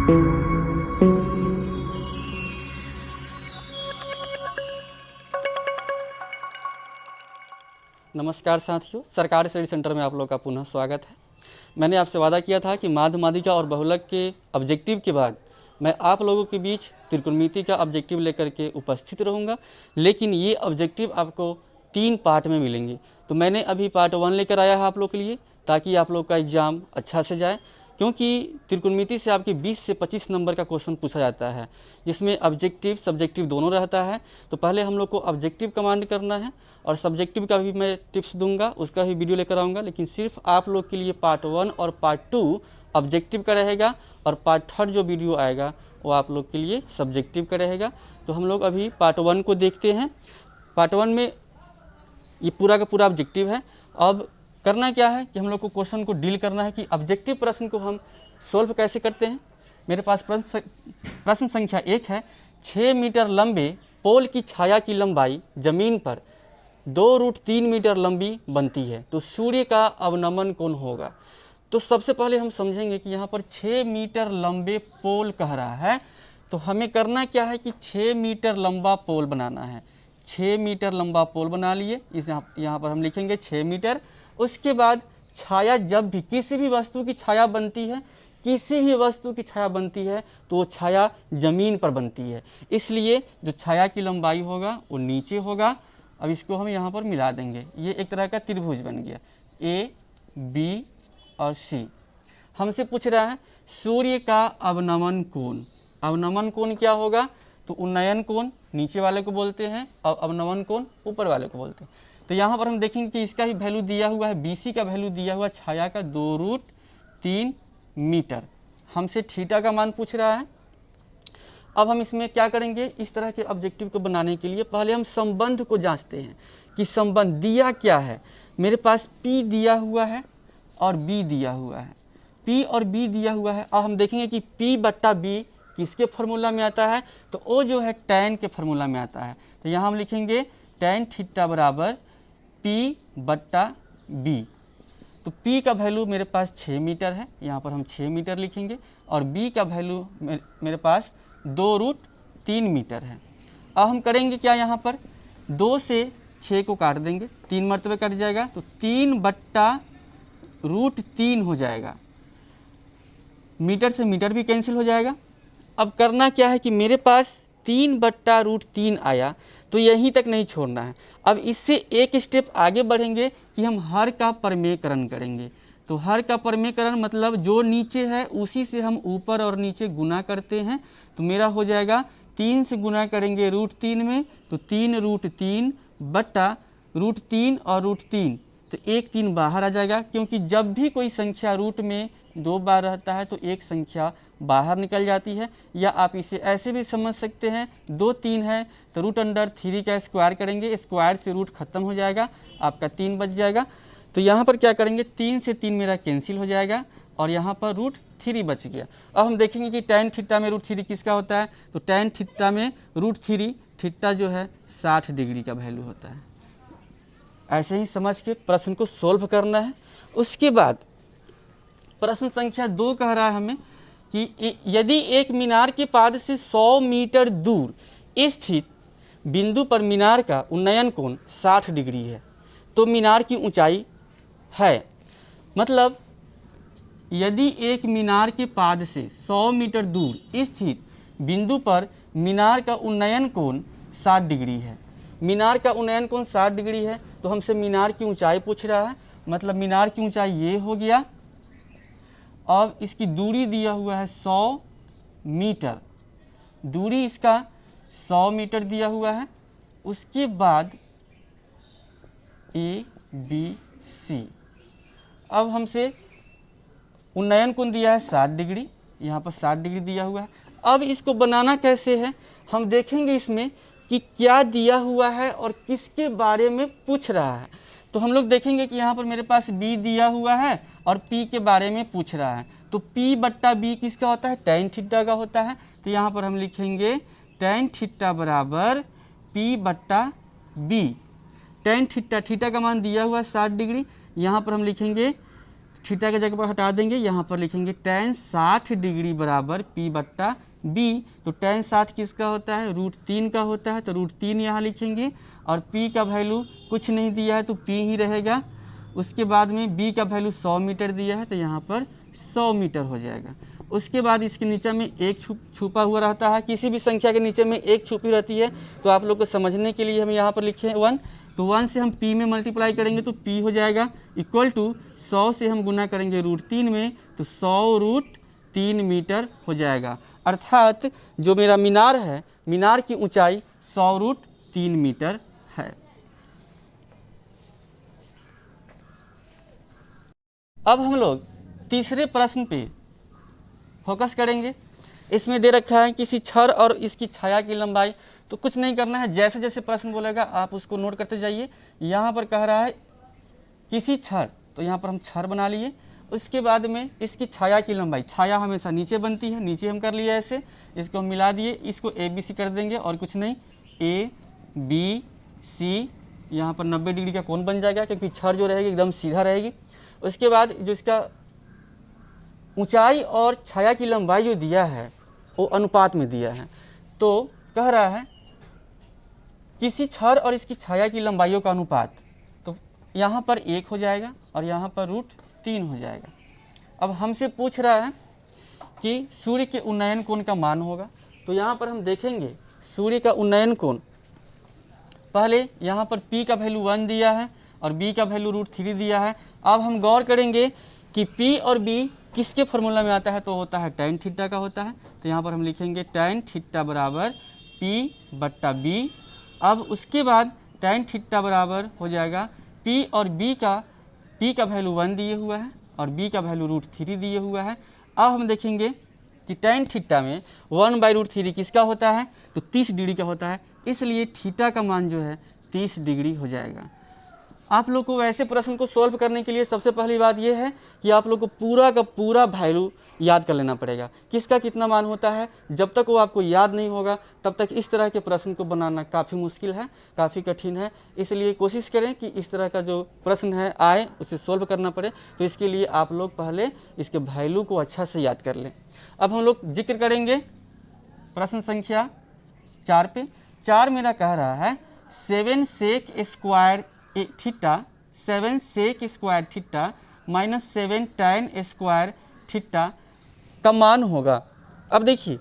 नमस्कार साथियों, सरकारी स्टडी सेंटर में आप लोग का पुनः स्वागत है। मैंने आपसे वादा किया था कि माध्य माध्यिका और बहुलक के ऑब्जेक्टिव के बाद मैं आप लोगों के बीच त्रिकोणमिति का ऑब्जेक्टिव लेकर के उपस्थित रहूंगा, लेकिन ये ऑब्जेक्टिव आपको 3 पार्ट में मिलेंगे। तो मैंने अभी पार्ट 1 लेकर आया है आप लोग के लिए, ताकि आप लोग का एग्ज़ाम अच्छा से जाए, क्योंकि त्रिकोणमिति से आपके 20 से 25 नंबर का क्वेश्चन पूछा जाता है, जिसमें ऑब्जेक्टिव सब्जेक्टिव दोनों रहता है। तो पहले हम लोग को ऑब्जेक्टिव कमांड करना है, और सब्जेक्टिव का भी मैं टिप्स दूंगा, उसका भी वीडियो लेकर आऊँगा। लेकिन सिर्फ आप लोग के लिए पार्ट 1 और पार्ट 2 ऑब्जेक्टिव का रहेगा, और पार्ट 3 जो वीडियो आएगा वो आप लोग के लिए सब्जेक्टिव का रहेगा। तो हम लोग अभी पार्ट 1 को देखते हैं। पार्ट 1 में ये पूरा का पूरा ऑब्जेक्टिव है। अब करना क्या है कि हम लोग को क्वेश्चन को डील करना है कि ऑब्जेक्टिव प्रश्न को हम सोल्व कैसे करते हैं। मेरे पास प्रश्न संख्या 1 है। 6 मीटर लंबे पोल की छाया की लंबाई जमीन पर 2√3 मीटर लंबी बनती है, तो सूर्य का अवनमन कौन होगा। तो सबसे पहले हम समझेंगे कि यहाँ पर 6 मीटर लंबे पोल कह रहा है, तो हमें करना क्या है कि 6 मीटर लंबा पोल बनाना है। 6 मीटर लंबा पोल बना लिए, इस यहाँ पर हम लिखेंगे 6 मीटर। उसके बाद छाया, जब भी किसी भी वस्तु की छाया बनती है, किसी भी वस्तु की छाया बनती है तो वो छाया जमीन पर बनती है, इसलिए जो छाया की लंबाई होगा वो नीचे होगा। अब इसको हम यहाँ पर मिला देंगे, ये एक तरह का त्रिभुज बन गया, ए बी और सी। हमसे पूछ रहा है सूर्य का अवनमन कोण। अवनमन कोण क्या होगा, तो उन्नयन कोण नीचे वाले को बोलते हैं और अवनमन कोण ऊपर वाले को बोलते हैं। तो यहाँ पर हम देखेंगे कि इसका भी वैल्यू दिया हुआ है, BC का वैल्यू दिया हुआ छाया का 2√3 मीटर। हमसे थीटा का मान पूछ रहा है। अब हम इसमें क्या करेंगे, इस तरह के ऑब्जेक्टिव को बनाने के लिए पहले हम संबंध को जांचते हैं कि संबंध दिया क्या है। मेरे पास P दिया हुआ है और B दिया हुआ है, P और B दिया हुआ है। अब हम देखेंगे कि P/B किसके फार्मूला में आता है, तो वो जो है tan के फार्मूला में आता है। तो यहाँ हम लिखेंगे tan थीटा बराबर P/B। तो P का वैल्यू मेरे पास 6 मीटर है, यहाँ पर हम 6 मीटर लिखेंगे, और B का वैल्यू मेरे पास 2√3 मीटर है। अब हम करेंगे क्या, यहाँ पर 2 से 6 को काट देंगे, 3 मरतबे कट जाएगा, तो 3/√3 हो जाएगा। मीटर से मीटर भी कैंसिल हो जाएगा। अब करना क्या है कि मेरे पास 3/√3 आया, तो यहीं तक नहीं छोड़ना है। अब इससे एक स्टेप आगे बढ़ेंगे कि हम हर का परमेयकरण करेंगे। तो हर का परमेयकरण मतलब जो नीचे है उसी से हम ऊपर और नीचे गुना करते हैं। तो मेरा हो जाएगा 3 से गुना करेंगे √3 में, तो 3√3/√3 और √3, तो 1 3 बाहर आ जाएगा, क्योंकि जब भी कोई संख्या रूट में 2 बार रहता है तो एक संख्या बाहर निकल जाती है। या आप इसे ऐसे भी समझ सकते हैं, 2 3 है तो √3 का स्क्वायर करेंगे, स्क्वायर से रूट खत्म हो जाएगा, आपका 3 बच जाएगा। तो यहाँ पर क्या करेंगे, 3 से 3 मेरा कैंसिल हो जाएगा, और यहाँ पर √3 बच गया। अब हम देखेंगे कि tan थीटा में √3 किसका होता है, तो tan थीटा में √3, थीटा जो है 60 डिग्री का वैल्यू होता है। ऐसे ही समझ के प्रश्न को सोल्व करना है। उसके बाद प्रश्न संख्या 2 कह रहा है हमें कि यदि एक मीनार के पाद से 100 मीटर दूर स्थित बिंदु पर मीनार का उन्नयन कोण 60 डिग्री है, तो मीनार की ऊंचाई है। मतलब यदि एक मीनार के पाद से 100 मीटर दूर स्थित बिंदु पर मीनार का उन्नयन कोण 60 डिग्री है, मीनार का उन्नयन कोण 60 डिग्री है, तो हमसे मीनार की ऊंचाई पूछ रहा है। मतलब मीनार की ऊंचाई ये हो गया। अब इसकी दूरी दिया हुआ है 100 मीटर, दूरी इसका 100 मीटर दिया हुआ है। उसके बाद ABC। अब हमसे उन्नयन कोण दिया है 60 डिग्री, यहाँ पर 60 डिग्री दिया हुआ है। अब इसको बनाना कैसे है, हम देखेंगे इसमें कि क्या दिया हुआ है और किसके बारे में पूछ रहा है। तो हम लोग देखेंगे कि यहाँ पर मेरे पास B दिया हुआ है और P के बारे में पूछ रहा है। तो P/B किसका होता है, tan थीटा का होता है। तो यहाँ पर हम लिखेंगे tan थीटा बराबर P/B। tan थीटा, थीटा का मान दिया हुआ है 60 डिग्री, यहाँ पर हम लिखेंगे थीटा की जगह पर हटा देंगे, यहाँ पर लिखेंगे tan 60 डिग्री बराबर P बट्टा B। तो tan 60 किसका होता है, √3 का होता है, तो √3 यहाँ लिखेंगे। और P का वैल्यू कुछ नहीं दिया है तो P ही रहेगा। उसके बाद में B का वैल्यू 100 मीटर दिया है तो यहाँ पर 100 मीटर हो जाएगा। उसके बाद इसके नीचे में एक छुपा हुआ रहता है, किसी भी संख्या के नीचे में एक छुपी रहती है, तो आप लोग को समझने के लिए हम यहाँ पर लिखे 1। तो 1 से हम P में मल्टीप्लाई करेंगे तो P हो जाएगा इक्वल टू 100 से हम गुना करेंगे √3 में तो 100√3 मीटर हो जाएगा। अर्थात जो मेरा मीनार है, मीनार की ऊंचाई 100√3 मीटर है। अब हम लोग तीसरे प्रश्न पे फोकस करेंगे। इसमें दे रखा है किसी छड़ और इसकी छाया की लंबाई। तो कुछ नहीं करना है, जैसे जैसे प्रश्न बोलेगा आप उसको नोट करते जाइए। यहाँ पर कह रहा है किसी छड़, तो यहाँ पर हम छड़ बना लिए। उसके बाद में इसकी छाया की लंबाई, छाया हमेशा नीचे बनती है, नीचे हम कर लिए ऐसे, इसको हम मिला दिए, इसको ABC कर देंगे और कुछ नहीं, ABC। यहाँ पर 90 डिग्री का कोण बन जाएगा क्योंकि छड़ जो रहेगी एकदम सीधा रहेगी। उसके बाद जो इसका ऊंचाई और छाया की लंबाई जो दिया है वो अनुपात में दिया है। तो कह रहा है किसी छड़ और इसकी छाया की लंबाइयों का अनुपात, तो यहाँ पर 1 हो जाएगा और यहाँ पर √3 हो जाएगा। अब हमसे पूछ रहा है कि सूर्य के उन्नयन कोण का मान होगा। तो यहाँ पर हम देखेंगे सूर्य का उन्नयन कोण, पहले यहाँ पर P का वैल्यू 1 दिया है और B का वैल्यू √3 दिया है। अब हम गौर करेंगे कि P और B किसके फॉर्मूला में आता है, तो होता है tan थीटा का होता है। तो यहाँ पर हम लिखेंगे tan थीटा बराबर P बट्टा B। अब उसके बाद tan थीटा बराबर हो जाएगा P और B का, P का वैल्यू 1 दिए हुआ है और B का वैल्यू √3 दिए हुआ है। अब हम देखेंगे कि tan थीटा में 1/√3 किसका होता है, तो 30 डिग्री का होता है, इसलिए थीटा का मान जो है 30 डिग्री हो जाएगा। आप लोग को वैसे प्रश्न को सॉल्व करने के लिए सबसे पहली बात यह है कि आप लोग को पूरा का पूरा वैल्यू याद कर लेना पड़ेगा, किसका कितना मान होता है। जब तक वो आपको याद नहीं होगा तब तक इस तरह के प्रश्न को बनाना काफ़ी मुश्किल है, काफ़ी कठिन है। इसलिए कोशिश करें कि इस तरह का जो प्रश्न है आए उसे सॉल्व करना पड़े। तो इसके लिए आप लोग पहले इसके वैल्यू को अच्छा से याद कर लें। अब हम लोग जिक्र करेंगे प्रश्न संख्या 4 पे। 4 मेरा कह रहा है 7 sec square theta, 7 sec square theta minus 7 tan square theta का मान होगा। अब देखिए,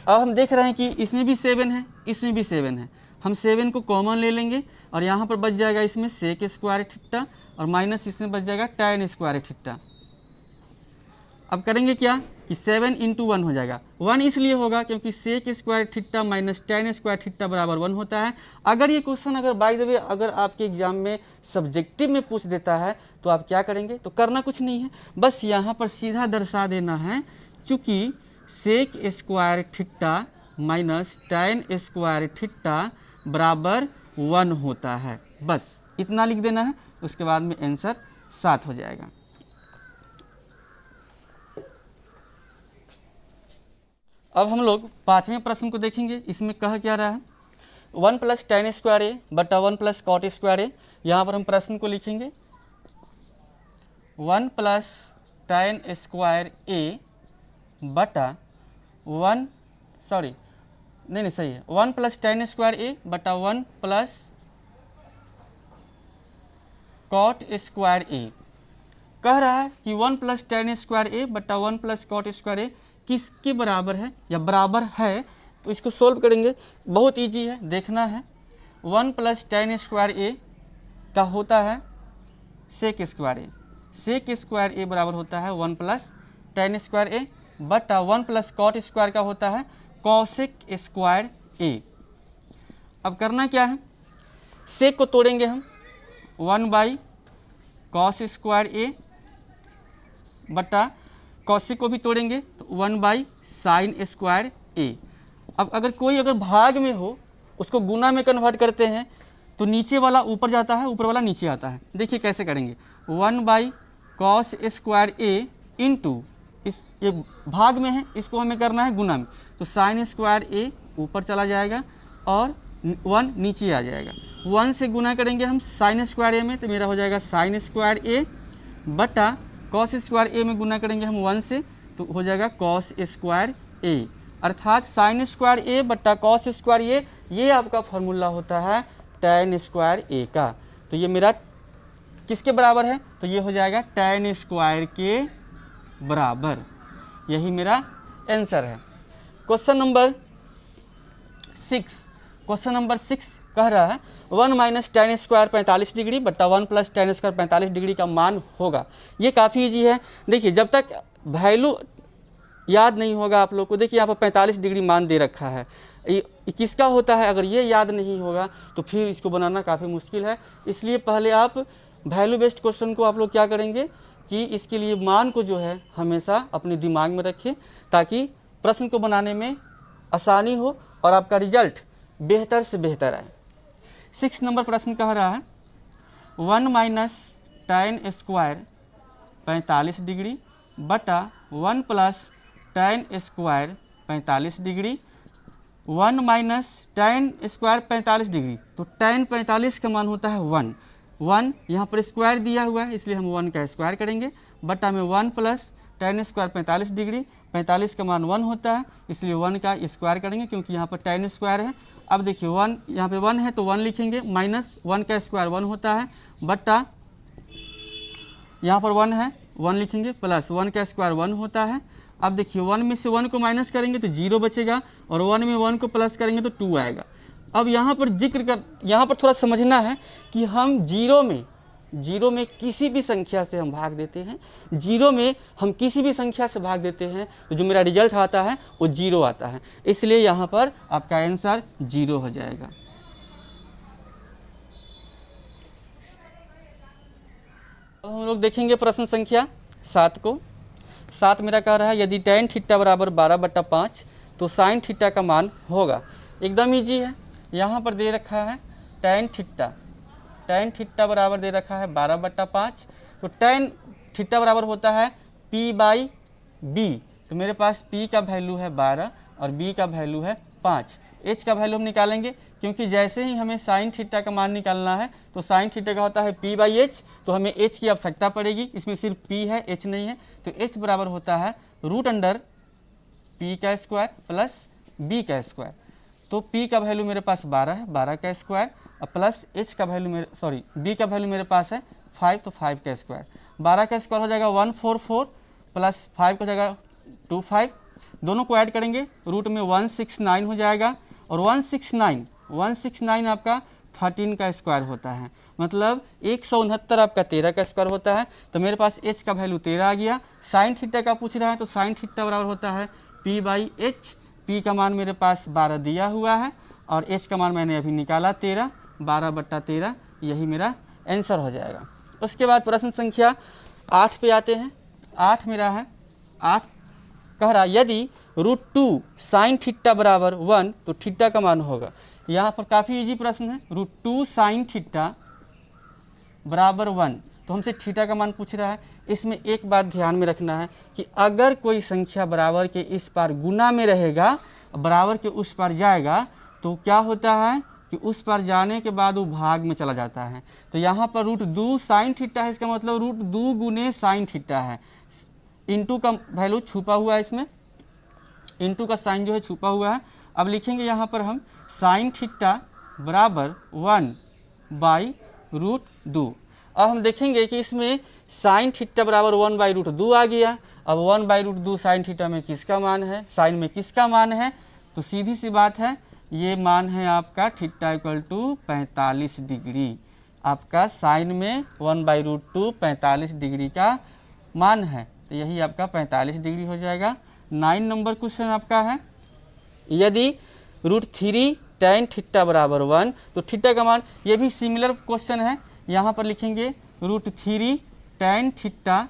अब हम देख रहे हैं कि इसमें भी 7 है, इसमें भी 7 है। हम 7 को कॉमन ले लेंगे और यहाँ पर बच जाएगा इसमें सेक स्क्वायर थीटा और माइनस इसमें बच जाएगा tan स्क्वायर थीटा। अब करेंगे क्या कि 7 × 1 हो जाएगा। 1 इसलिए होगा क्योंकि sec square theta minus tan square theta बराबर 1 होता है। अगर ये क्वेश्चन अगर बाय द वे अगर आपके एग्जाम में सब्जेक्टिव में पूछ देता है तो आप क्या करेंगे, तो करना कुछ नहीं है, बस यहाँ पर सीधा दर्शा देना है, चूँकि sec square theta minus tan square theta बराबर 1 होता है, बस इतना लिख देना है। उसके बाद में आंसर 7 हो जाएगा। अब हम लोग 5वें प्रश्न को देखेंगे। इसमें कह क्या रहा है, 1 + tan स्क्वायर ए बटा 1 + cot स्क्वायर ए। यहाँ पर हम प्रश्न को लिखेंगे 1 + tan स्क्वायर ए बटा 1 + tan स्क्वायर ए बटा 1 + cot स्क्वायर ए। कह रहा है कि 1 + tan स्क्वायर ए बटा 1 + cot स्क्वायर ए किसके बराबर है या बराबर है। तो इसको सोल्व करेंगे, बहुत इजी है, देखना है। 1 + tan स्क्वायर ए का होता है सेक स्क्वायर ए, सेक स्क्वायर ए बराबर होता है 1 + tan स्क्वायर ए बटा 1 + cot स्क्वायर का होता है कॉसेक स्क्वायर ए। अब करना क्या है, सेक को तोड़ेंगे हम, 1/cos स्क्वायर ए बटा कॉसेक को भी तोड़ेंगे तो 1/sin स्क्वायर ए। अब अगर कोई अगर भाग में हो उसको गुना में कन्वर्ट करते हैं तो नीचे वाला ऊपर जाता है, ऊपर वाला नीचे आता है। देखिए कैसे करेंगे, 1/cos स्क्वायर ए इंटू, इस ये भाग में है, इसको हमें करना है गुना में, तो sin स्क्वायर ए ऊपर चला जाएगा और 1 नीचे आ जाएगा। 1 से गुना करेंगे हम sin स्क्वायर ए में तो मेरा हो जाएगा sin स्क्वायर ए बटा कॉस स्क्वायर ए में गुना करेंगे हम 1 से तो हो जाएगा कॉस स्क्वायर ए, अर्थात साइन स्क्वायर ए बट्टा कॉस स्क्वायर ए, ये आपका फॉर्मूला होता है tan स्क्वायर ए का। तो ये मेरा किसके बराबर है, तो ये हो जाएगा tan स्क्वायर के बराबर, यही मेरा आंसर है। क्वेश्चन नंबर 6 कह रहा है 1 माइनस tan स्क्वायर 45 डिग्री बट्टा 1 प्लस tan स्क्वायर 45 डिग्री का मान होगा। ये काफ़ी इजी है। देखिए जब तक वैल्यू याद नहीं होगा आप लोग को, देखिए यहाँ पर 45 डिग्री मान दे रखा है, ये किसका होता है, अगर ये याद नहीं होगा तो फिर इसको बनाना काफ़ी मुश्किल है। इसलिए पहले आप वैल्यू बेस्ड क्वेश्चन को आप लोग क्या करेंगे कि इसके लिए मान को जो है हमेशा अपने दिमाग में रखें ताकि प्रश्न को बनाने में आसानी हो और आपका रिजल्ट बेहतर से बेहतर आए। 6 नंबर प्रश्न कह रहा है 1 माइनस tan स्क्वायर 45 डिग्री बटा 1 plus tan square 45 degree, 1 minus tan square 45 degree, तो tan 45 का मान होता है 1 यहाँ पर स्क्वायर दिया हुआ है इसलिए हम 1 का स्क्वायर करेंगे, बटा में 1 प्लस tan स्क्वायर 45 डिग्री, 45 का मान 1 होता है इसलिए 1 का स्क्वायर करेंगे क्योंकि यहाँ पर tan स्क्वायर है। अब देखिए 1 यहाँ पे 1 है तो 1 लिखेंगे, माइनस 1 का स्क्वायर 1 होता है, बटा यहाँ पर 1 है 1 लिखेंगे, प्लस 1 का स्क्वायर 1 होता है। अब देखिए 1 में से 1 को माइनस करेंगे तो 0 बचेगा और 1 में 1 को प्लस करेंगे तो 2 आएगा। अब यहाँ पर यहाँ पर थोड़ा समझना है कि हम जीरो में किसी भी संख्या से हम भाग देते हैं, जीरो में हम किसी भी संख्या से भाग देते हैं तो जो मेरा रिजल्ट आता है वो 0 आता है, इसलिए यहाँ पर आपका आंसर 0 हो जाएगा। अब हम लोग देखेंगे प्रश्न संख्या 7 को। 7 मेरा कह रहा है यदि tan थीटा बराबर 12/5 तो sin थीटा का मान होगा। एकदम ईजी है, यहाँ पर दे रखा है tan थीटा बराबर दे रखा है 12/5, तो tan थीटा बराबर होता है p/b, तो मेरे पास p का वैल्यू है 12 और b का वैल्यू है 5। h का वैल्यू हम निकालेंगे क्योंकि जैसे ही हमें sin थीटा का मान निकालना है तो sin थीटा का होता है p/h, तो हमें h की आवश्यकता पड़ेगी, इसमें सिर्फ p है h नहीं है, तो h बराबर होता है √अंडर p का स्क्वायर प्लस b का स्क्वायर। तो p का वैल्यू मेरे पास 12 है, 12 का स्क्वायर और प्लस h का वैल्यू b का वैल्यू मेरे पास है 5, तो 5 का स्क्वायर। 12 का स्क्वायर हो जाएगा 144 प्लस 5 का हो जाएगा 25, दोनों को ऐड करेंगे रूट में 169 हो जाएगा और 169 आपका 13 का स्क्वायर होता है, मतलब 169 आपका 13 का स्क्वायर होता है। तो मेरे पास h का वैल्यू 13 आ गया। साइन थीटा का पूछ रहा है तो साइन थीटा बराबर होता है p/h, p का मान मेरे पास 12 दिया हुआ है और h का मान मैंने अभी निकाला 13, 12/13, यही मेरा आंसर हो जाएगा। उसके बाद प्रश्न संख्या 8 पे आते हैं। 8 मेरा है 8 कह रहा यदि √2 साइन थीटा बराबर 1 तो थीटा का मान होगा। यहाँ पर काफ़ी इजी प्रश्न है, √2 साइन थीटा बराबर 1, तो हमसे थीटा का मान पूछ रहा है। इसमें एक बात ध्यान में रखना है कि अगर कोई संख्या बराबर के इस पार गुना में रहेगा, बराबर के उस पार जाएगा तो क्या होता है कि उस पार जाने के बाद वो भाग में चला जाता है। तो यहाँ पर √2 साइन थीटा है, इसका मतलब √2 गुने साइन थीटा है, इंटू का वैल्यू छुपा हुआ है, इसमें इंटू का साइन जो है छुपा हुआ है। अब लिखेंगे यहाँ पर हम साइन थीटा बराबर 1/√2। अब हम देखेंगे कि इसमें साइन थीटा बराबर 1/√2 आ गया। अब 1/√2 साइन थीटा में किसका मान है, साइन में किसका मान है, तो सीधी सी बात है ये मान है आपका थीटा इक्वल टू 45 डिग्री। आपका साइन में 1/√2 45 डिग्री का मान है, तो यही आपका 45 डिग्री हो जाएगा। 9 नंबर क्वेश्चन आपका है यदि √3 tan थीटा बराबर 1 तो थीटा का मान, ये भी सिमिलर क्वेश्चन है। यहाँ पर लिखेंगे √3 tan थीटा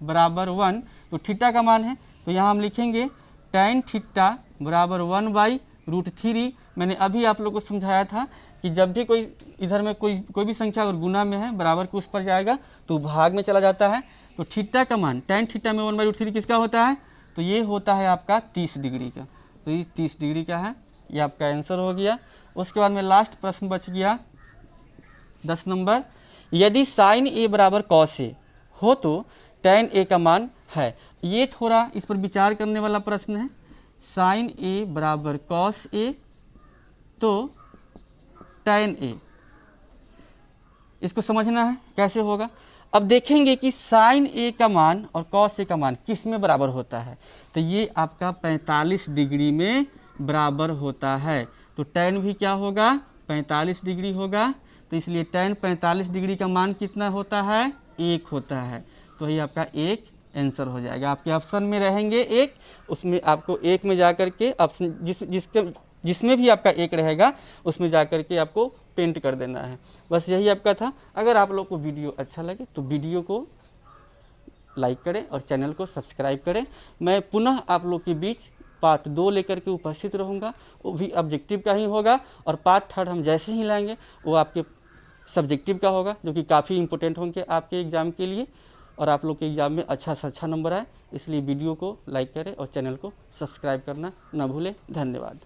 बराबर 1, तो थीटा का मान है तो यहाँ हम लिखेंगे tan थीटा बराबर 1/√3। मैंने अभी आप लोग को समझाया था कि जब भी कोई इधर में कोई भी संख्या अगर गुना में है बराबर के उस पर जाएगा तो भाग में चला जाता है। तो थीटा का मान tan थीटा में 1/√3 किसका होता है, तो ये होता है आपका 30 डिग्री का, तो ये 30 डिग्री का है, ये आपका आंसर हो गया। उसके बाद में लास्ट प्रश्न बच गया 10 नंबर, यदि साइन ए बराबर कॉस ए हो तो tan a का मान है। ये थोड़ा इस पर विचार करने वाला प्रश्न है। sin a बराबर cos a तो tan a, इसको समझना है कैसे होगा। अब देखेंगे कि sin a का मान और cos a का मान किस में बराबर होता है, तो ये आपका 45 डिग्री में बराबर होता है। तो tan भी क्या होगा, 45 डिग्री होगा। तो इसलिए tan 45 डिग्री का मान कितना होता है, 1 होता है। तो ये आपका 1 आंसर हो जाएगा। आपके ऑप्शन में रहेंगे 1, उसमें आपको 1 में जा कर के ऑप्शन जिसमें भी आपका 1 रहेगा उसमें जा कर के आपको पेंट कर देना है। बस यही आपका था। अगर आप लोग को वीडियो अच्छा लगे तो वीडियो को लाइक करें और चैनल को सब्सक्राइब करें। मैं पुनः आप लोग के बीच पार्ट 2 लेकर के उपस्थित रहूँगा, वो भी ऑब्जेक्टिव का ही होगा। और पार्ट 3 हम जैसे ही लाएंगे वो आपके सब्जेक्टिव का होगा, जो कि काफ़ी इंपॉर्टेंट होंगे आपके एग्ज़ाम के लिए, और आप लोग के एग्ज़ाम में अच्छा से अच्छा नंबर आए। इसलिए वीडियो को लाइक करें और चैनल को सब्सक्राइब करना ना भूलें। धन्यवाद।